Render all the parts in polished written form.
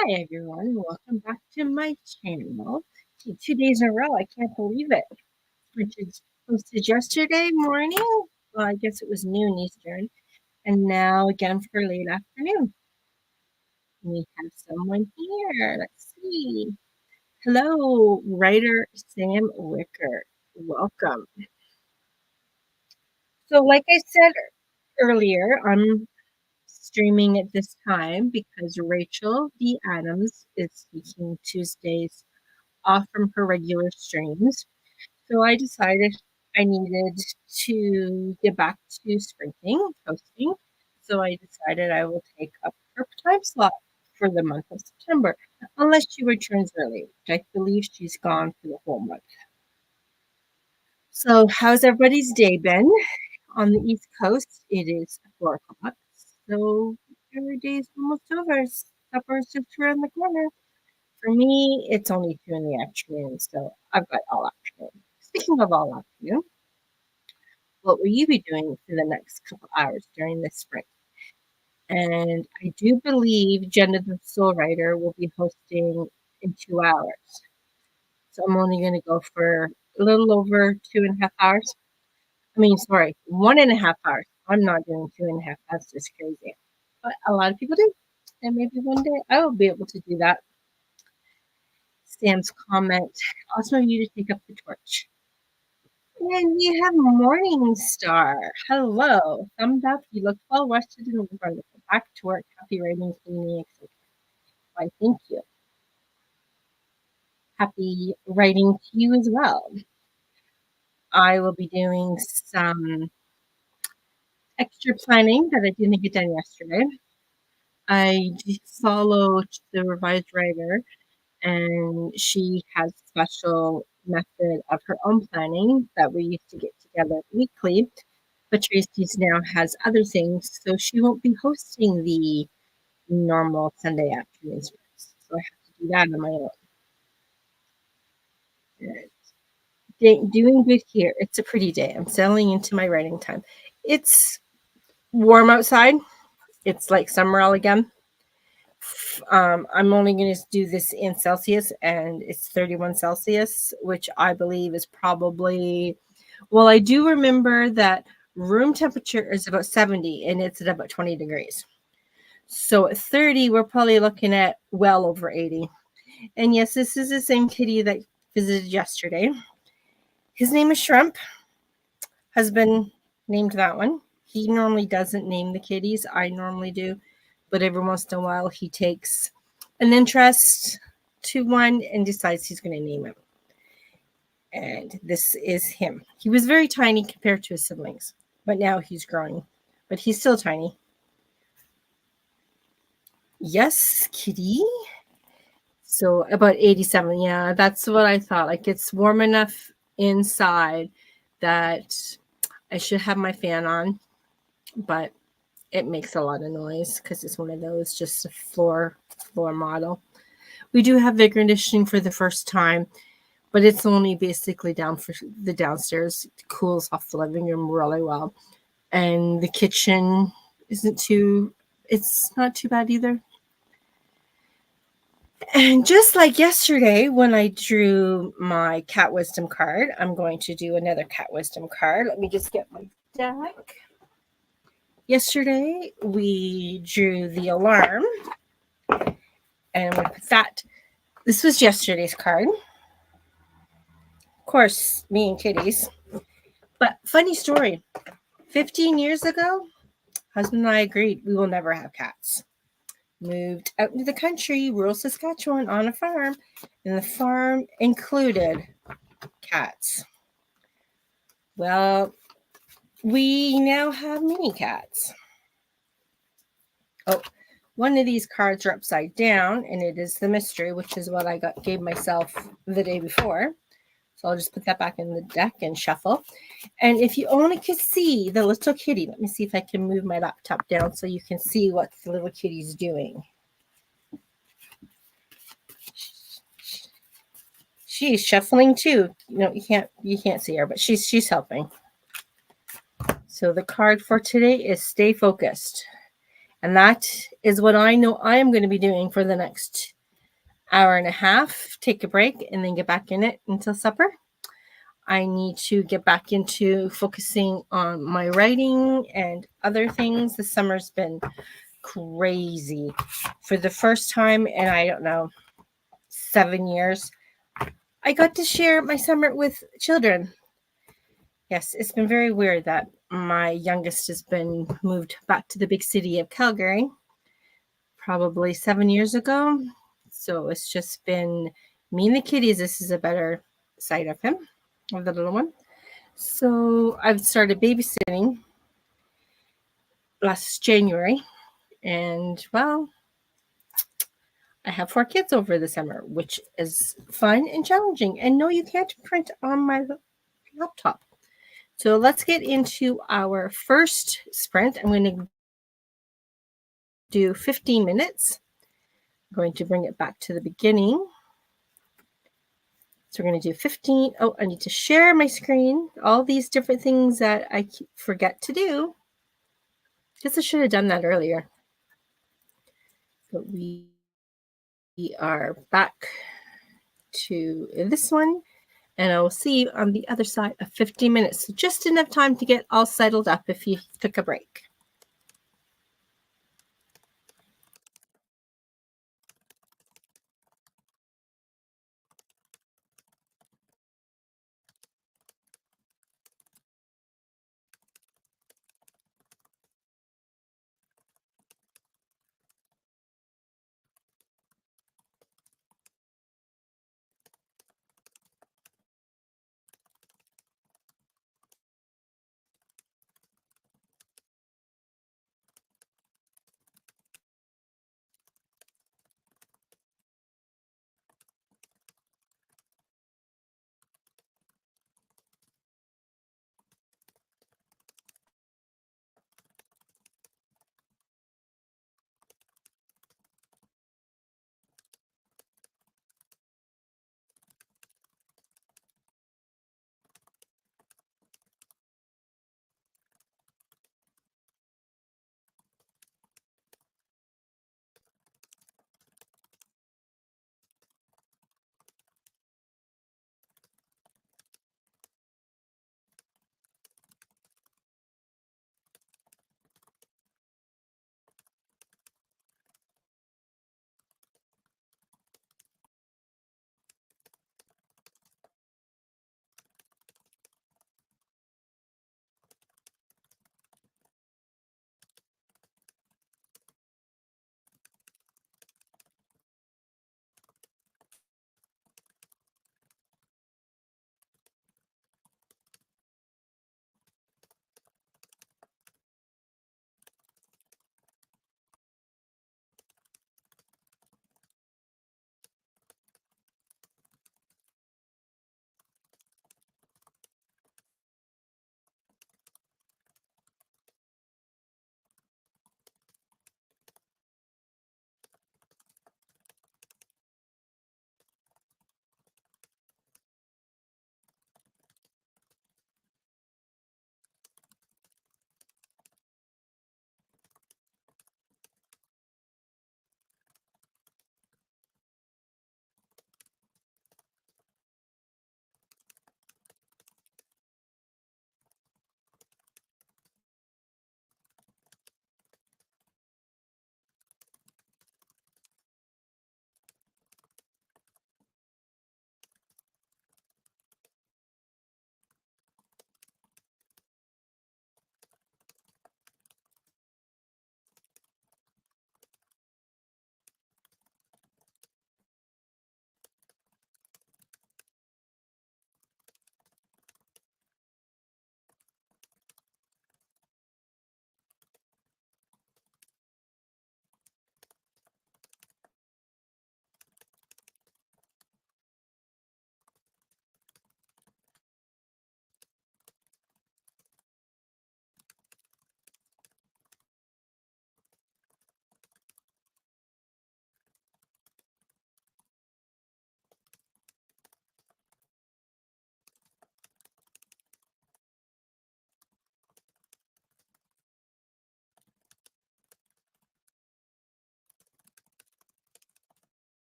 Hi everyone, welcome back to my channel. 2 days in a row, I can't believe it. Which is posted yesterday morning. Well, I guess it was noon Eastern, and now again for late afternoon. We have someone here. Let's see. Hello, writer Sam Wicker. Welcome. So, like I said earlier, I'm streaming at this time because Rachel D. Adams is taking Tuesdays off from her regular streams. So I decided I needed to get back to sprinting, posting. So I decided I will take up her time slot for the month of September, unless she returns early, which I believe she's gone for the whole month. So how's everybody's day been? On the East Coast, it is 4 o'clock. So every day is almost over. Supper's just around the corner. For me, it's only 2 in the afternoon, so I've got all afternoon. Speaking of all afternoon, what will you be doing for the next couple hours during this sprint? And I do believe Jenna the Soul Writer will be hosting in 2 hours. So I'm only going to go for a little over 2.5 hours. I mean, sorry, 1.5 hours. I'm not doing 2.5. That's just crazy. But a lot of people do. And maybe one day I will be able to do that. Sam's comment, also you to take up the torch. And we have Morning Star. Hello. Thumbs up. You look well rested and wonderful. Back to work. Happy writing, cleaning, etc. Why, thank you. Happy writing to you as well. I will be doing some extra planning that I didn't get done yesterday. I followed the revised writer, and she has a special method of her own planning that we used to get together weekly. But Tracy's now has other things, so she won't be hosting the normal Sunday afternoons. So I have to do that on my own. Doing good here. It's a pretty day. I'm settling into my writing time. It's warm outside. It's like summer all again. I'm only going to do this in Celsius, and it's 31 Celsius, which I believe is probably, well, I do remember that room temperature is about 70 and it's at about 20 degrees. So at 30, we're probably looking at well over 80. And yes, this is the same kitty that visited yesterday. His name is Shrimp. Husband named that one. He normally doesn't name the kitties. I normally do. But every once in a while, he takes an interest to one and decides he's going to name him. And this is him. He was very tiny compared to his siblings, but now he's growing. But he's still tiny. Yes, kitty. So about 87. Yeah, that's what I thought. Like it's warm enough inside that I should have my fan on, but it makes a lot of noise because it's one of those just a floor model. We do have air conditioning for the first time, but it's only basically down for the downstairs. It cools off the living room really well. And the kitchen it's not too bad either. And just like yesterday, when I drew my Cat Wisdom card, I'm going to do another Cat Wisdom card. Let me just get my deck. Yesterday, we drew the alarm, and we put that. This was yesterday's card. Of course, me and kitties. But funny story, 15 years ago, husband and I agreed we will never have cats. Moved out into the country, rural Saskatchewan, on a farm, and the farm included cats. Well, we now have mini cats. Oh, one of these cards are upside down, and it is the mystery, which is what I gave myself the day before. So I'll just put that back in the deck and shuffle. And if you only could see the little kitty, let me see if I can move my laptop down so you can see what the little kitty's doing. She's shuffling too. No, you can't see her, but she's helping. So the card for today is stay focused. And that is what I know I am going to be doing for the next hour and a half. Take a break and then get back in it until supper. I need to get back into focusing on my writing and other things. The summer's been crazy. For the first time in, I don't know, 7 years, I got to share my summer with children. Yes, it's been very weird that my youngest has been moved back to the big city of Calgary probably 7 years ago. So it's just been me and the kitties. This is a better side of him, of the little one. So I've started babysitting last January. And well, I have 4 kids over the summer, which is fun and challenging. And no, you can't print on my laptop. So let's get into our first sprint. I'm going to do 15 minutes. I'm going to bring it back to the beginning. So we're going to do 15. Oh, I need to share my screen. All these different things that I forget to do. Guess I should have done that earlier. But we are back to this one. And I will see you on the other side of 15 minutes. So just enough time to get all settled up if you took a break.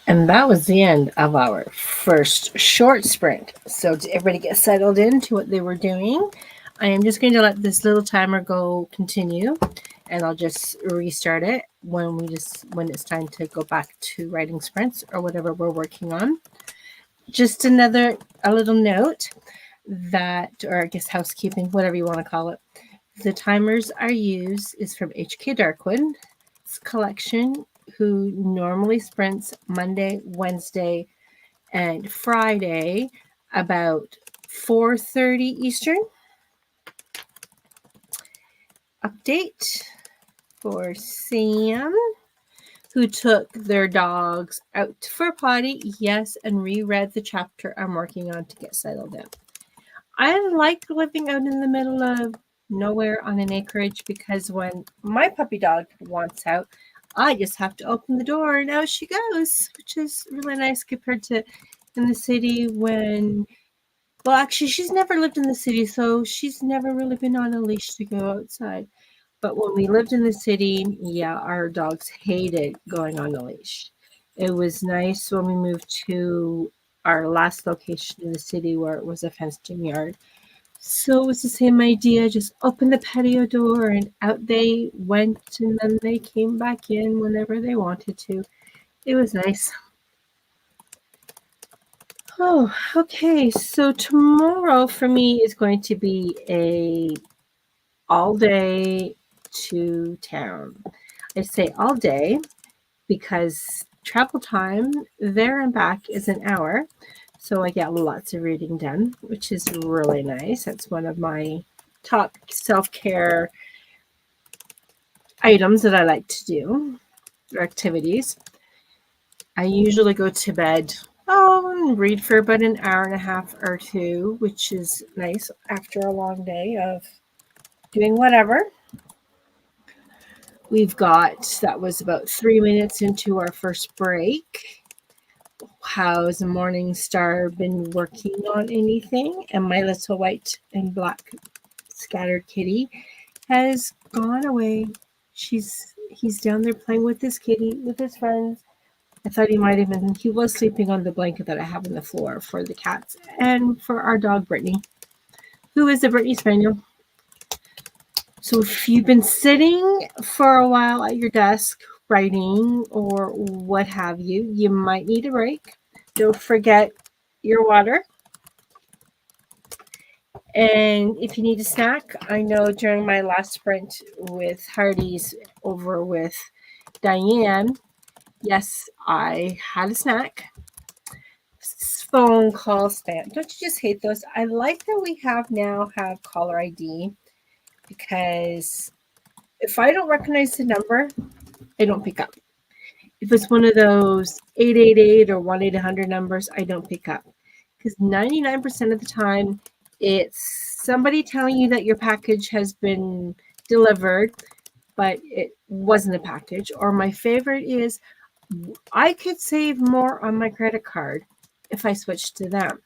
And that was the end of our first short sprint. So to everybody get settled into what they were doing, I am just going to let this little timer go continue, and I'll just restart it when it's time to go back to writing sprints or whatever we're working on. Just a little note that, or I guess housekeeping, whatever you want to call it. The timers I use is from HK Darkwood's collection, who normally sprints Monday, Wednesday, and Friday about 4:30 Eastern. Update for Sam, who took their dogs out for a potty, yes, and reread the chapter I'm working on to get settled in. I like living out in the middle of nowhere on an acreage because when my puppy dog wants out, I just have to open the door and out she goes, which is really nice compared to in the city when, well, actually, she's never lived in the city, so she's never really been on a leash to go outside. But when we lived in the city, yeah, our dogs hated going on a leash. It was nice when we moved to our last location in the city where it was a fenced-in yard. So it was the same idea, just open the patio door and out they went, and then they came back in whenever they wanted to. It was nice. Oh, okay. So tomorrow for me is going to be a all day to town. I say all day because travel time there and back is an hour. So I get lots of reading done, which is really nice. That's one of my top self-care items that I like to do, or activities. I usually go to bed and read for about an hour and a half or two, which is nice after a long day of doing whatever. That was about 3 minutes into our first break. How's the Morning Star been working on anything? And my little white and black scattered kitty has gone away. He's down there playing with his kitty, with his friends. I thought he was sleeping on the blanket that I have on the floor for the cats and for our dog, Brittany, who is a Brittany Spaniel. So if you've been sitting for a while at your desk writing or what have you, you might need a break. Don't forget your water. And if you need a snack, I know during my last sprint with Hardee's over with Diane, yes, I had a snack. Phone call spam. Don't you just hate those? I like that we have caller ID, because if I don't recognize the number, I don't pick up. If it's one of those 888 or 1-800 numbers, I don't pick up, because 99% of the time it's somebody telling you that your package has been delivered, but it wasn't a package. Or my favorite is, I could save more on my credit card if I switched to them.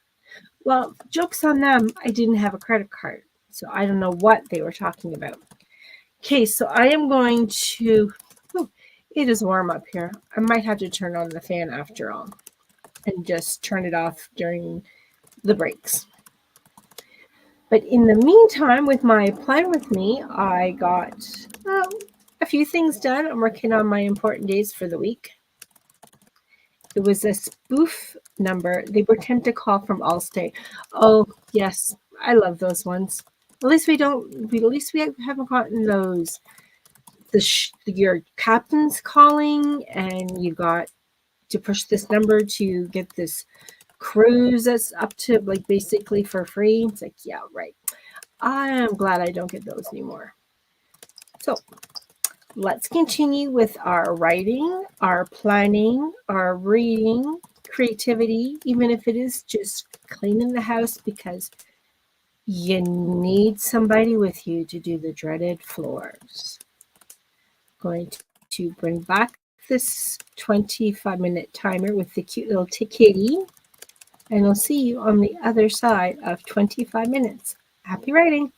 Well, joke's on them. I didn't have a credit card, so I don't know what they were talking about. Okay, so I am going to, it is warm up here. I might have to turn on the fan after all and just turn it off during the breaks. But in the meantime, with my Plan With Me, I got a few things done. I'm working on my important days for the week. It was a spoof number. They pretend to call from Allstate. Oh, yes. I love those ones. At least we haven't gotten those. Your captain's calling and you got to push this number to get this cruise that's up to basically for free. It's like, yeah, right. I am glad I don't get those anymore. So let's continue with our writing, our planning, our reading, creativity, even if it is just cleaning the house, because you need somebody with you to do the dreaded floors. Going to bring back this 25-minute timer with the cute little kitty, and I'll see you on the other side of 25 minutes. Happy writing!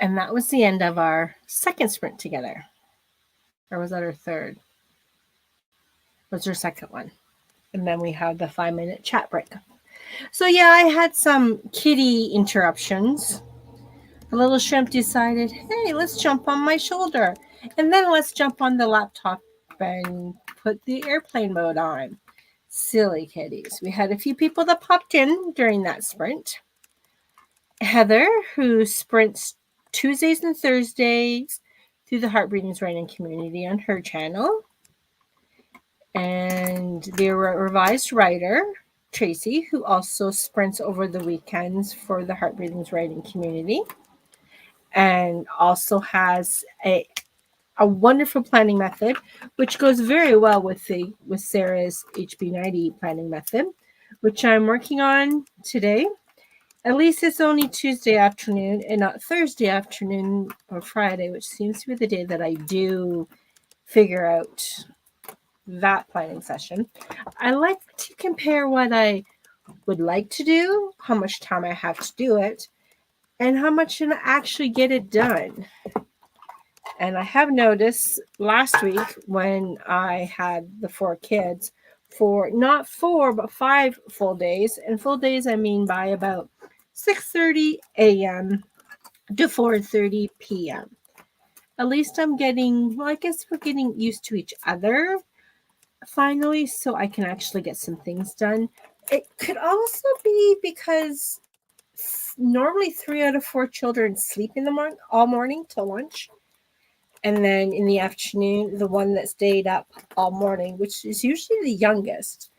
And that was the end of our second sprint together. Or was that our third? Was our second one. And then we had the 5-minute chat break. So yeah, I had some kitty interruptions. The little shrimp decided, hey, let's jump on my shoulder. And then let's jump on the laptop and put the airplane mode on. Silly kitties. We had a few people that popped in during that sprint. Heather, who sprints Tuesdays and Thursdays through the Heartbreedings Writing community on her channel. And the revised writer, Tracy, who also sprints over the weekends for the Heartbreedings Writing community. And also has a wonderful planning method, which goes very well with Sarah's HB90 planning method, which I'm working on today. At least it's only Tuesday afternoon and not Thursday afternoon or Friday, which seems to be the day that I do figure out that planning session. I like to compare what I would like to do, how much time I have to do it, and how much I actually get it done. And I have noticed last week when I had the 4 kids for not 4, but 5 full days. And full days, I mean by about 6:30 a.m. to 4:30 p.m. At least I'm getting, well, I guess we're getting used to each other finally, so I can actually get some things done. It could also be because normally 3 out of 4 children sleep in the morning, all morning till lunch. And then in the afternoon, the one that stayed up all morning, which is usually the youngest,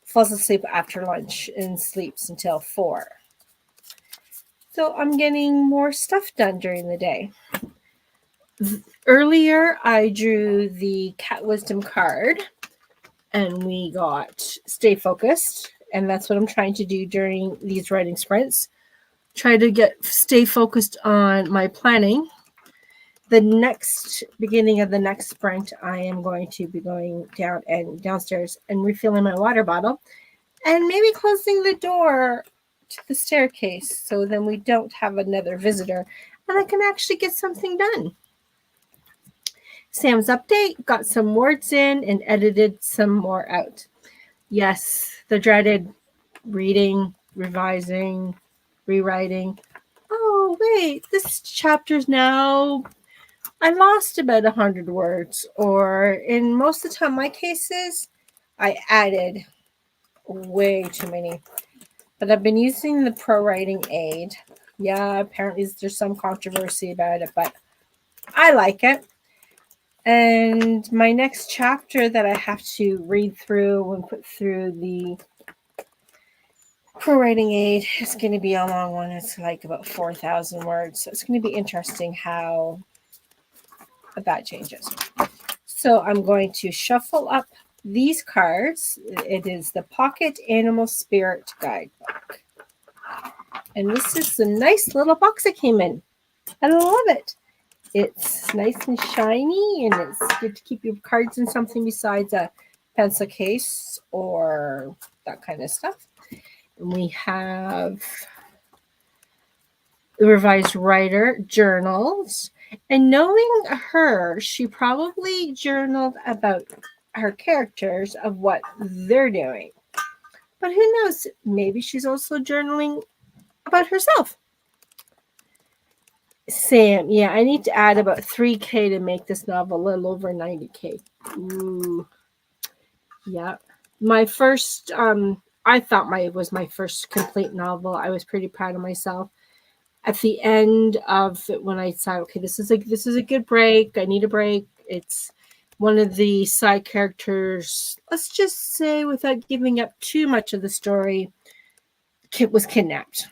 falls asleep after lunch and sleeps until 4. So I'm getting more stuff done during the day. Earlier, I drew the Cat Wisdom card, and we got Stay Focused. And that's what I'm trying to do during these writing sprints. Try to stay focused on my planning. The beginning of the next sprint, I am going to be going downstairs and refilling my water bottle and maybe closing the door to the staircase so then we don't have another visitor and I can actually get something done. Sam's update, got some words in and edited some more out. Yes, the dreaded reading, revising, rewriting. Oh, wait, this chapter's now... I lost about 100 words, or in most of the time, my cases, I added way too many. But I've been using the Pro Writing Aid. Yeah, apparently there's some controversy about it, but I like it. And my next chapter that I have to read through and put through the Pro Writing Aid is going to be a long one. It's like about 4,000 words. So it's going to be interesting how that changes. So I'm going to shuffle up these cards. It is the Pocket Animal Spirit Guidebook. And this is the nice little box it came in. I love it. It's nice and shiny, and it's good to keep your cards in something besides a pencil case or that kind of stuff. And we have the revised writer journals. And knowing her, she probably journaled about her characters of what they're doing. But who knows? Maybe she's also journaling about herself. Sam, yeah, I need to add about 3K to make this novel a little over 90K. Ooh. Yeah. My first, I thought it was my first complete novel. I was pretty proud of myself. At the end of it, when I decided, okay, this is a good break. I need a break. It's one of the side characters, let's just say, without giving up too much of the story, was kidnapped.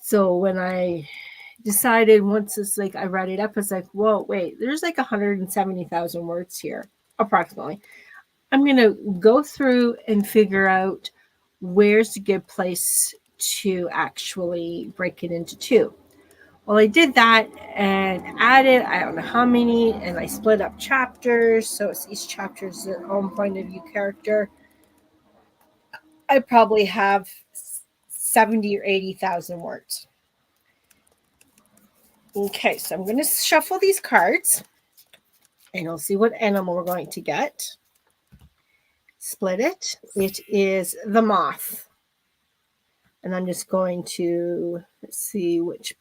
So when I decided, once it's like I read it up, it's like, whoa, wait, there's like 170,000 words here, approximately. I'm going to go through and figure out where's a good place to actually break it into 2. Well, I did that and added, I don't know how many, and I split up chapters. So it's each chapter is their own point of view character. I probably have 70 or 80,000 words. Okay, so I'm going to shuffle these cards and we'll see what animal we're going to get. Split it. It is the moth. And I'm just going to see which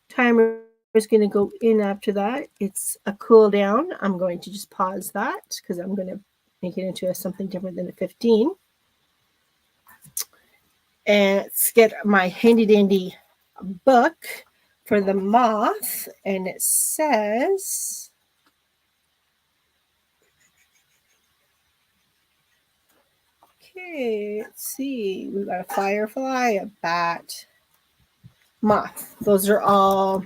timer is going to go in after that. It's a cool down. I'm going to just pause that because I'm going to make it into something different than a 15. And let's get my handy dandy book for the moth. And it says, okay, let's see. We've got a firefly, a bat, moth. Those are all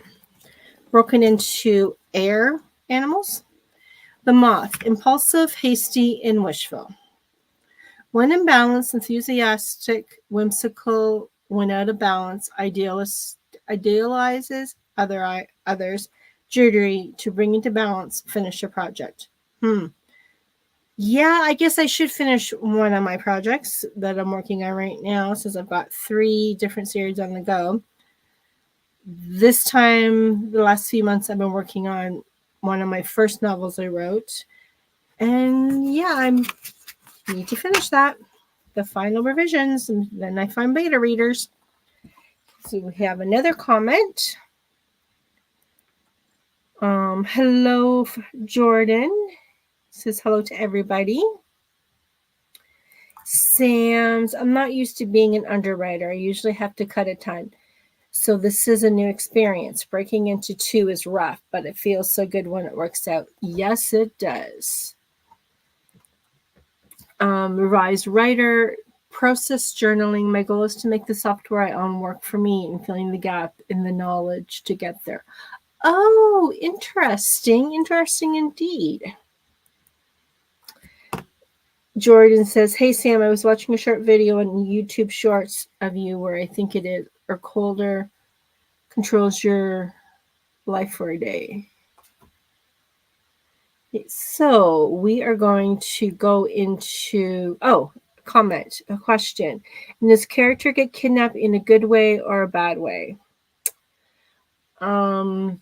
broken into air animals. The moth, impulsive, hasty, and wishful. When in balance, enthusiastic, whimsical, when out of balance, idealizes others, jittery, to bring into balance, finish a project. Yeah, I guess I should finish one of my projects that I'm working on right now, since I've got 3 different series on the go. This time, the last few months, I've been working on one of my first novels I wrote. And yeah, I need to finish that. The final revisions, and then I find beta readers. So we have another comment. Hello, Jordan. Says hello to everybody. Sam's, I'm not used to being an underwriter. I usually have to cut a ton. So this is a new experience. Breaking into 2 is rough, but it feels so good when it works out. Yes, it does. Revised writer, process journaling. My goal is to make the software I own work for me and filling the gap in the knowledge to get there. Oh, interesting. Interesting indeed. Jordan says, hey, Sam, I was watching a short video on YouTube Shorts of you where I think it is, or colder controls your life for a day. So we are going to go into, a question. And does character get kidnapped in a good way or a bad way? It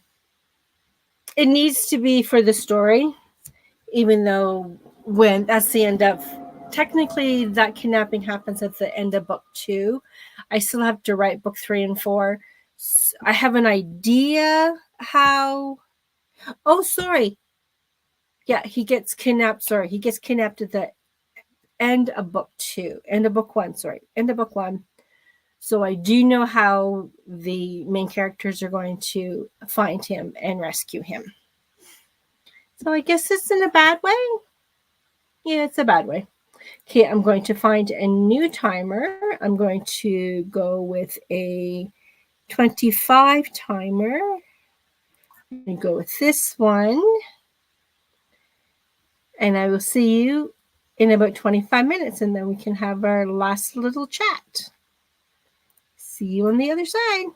needs to be for the story, even though when that's the end of, technically that kidnapping happens at the end of book 2. I still have to write book 3 and 4. I have an idea how. Oh, sorry. Yeah, he gets kidnapped. Sorry, he gets kidnapped at the end of book 2. End of book 1. Sorry, end of book 1. So I do know how the main characters are going to find him and rescue him. So I guess it's in a bad way. Yeah, it's a bad way. Okay, I'm going to find a new timer. I'm going to go with a 25 timer. I'm going to go with this one. And I will see you in about 25 minutes, and then we can have our last little chat. See you on the other side.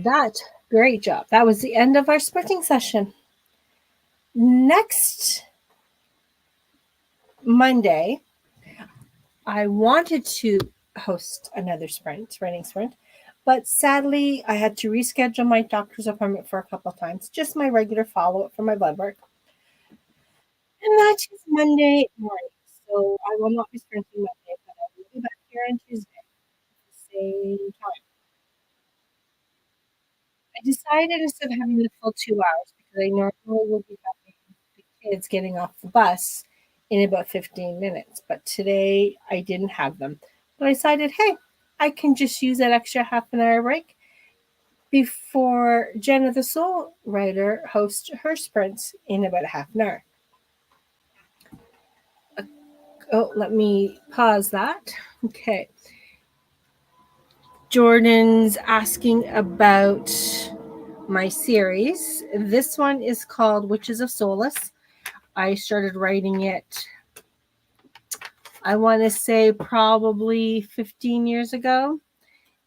that. Great job. That was the end of our sprinting session. Next Monday, I wanted to host another running sprint, but sadly, I had to reschedule my doctor's appointment for a couple of times, just my regular follow-up for my blood work. And that is Monday morning, so I will not be sprinting Monday, but I will be back here on Tuesday at the same time. I decided instead of having the full 2 hours, because I normally will be having the kids getting off the bus in about 15 minutes, but today I didn't have them. But I decided, hey, I can just use that extra half an hour break before Jenna the Soul Writer hosts her sprints in about half an hour. Oh, let me pause that. Okay. Jordan's asking about my series. This one is called Witches of Solace. I started writing it, I want to say probably 15 years ago.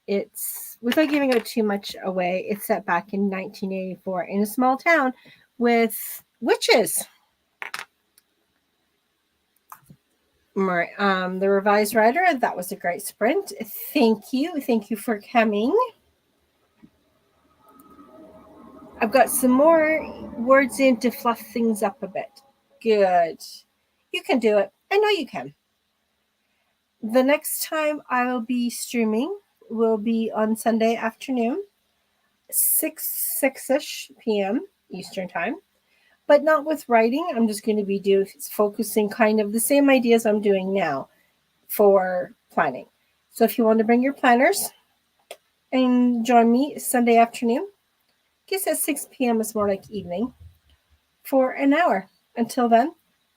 It's, without giving out too much away, it's set back in 1984 in a small town with witches. The revised writer, that was a great sprint. Thank you. Thank you for coming. I've got some more words in to fluff things up a bit. Good. You can do it. I know you can. The next time I'll be streaming will be on Sunday afternoon, 6-ish p.m. Eastern time, but not with writing. I'm just going to be focusing kind of the same ideas I'm doing now for planning. So if you want to bring your planners and join me Sunday afternoon, I guess at 6 p.m. is more like evening, for an hour. Until then,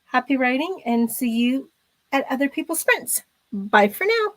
happy writing and see you at other people's sprints. Bye for now.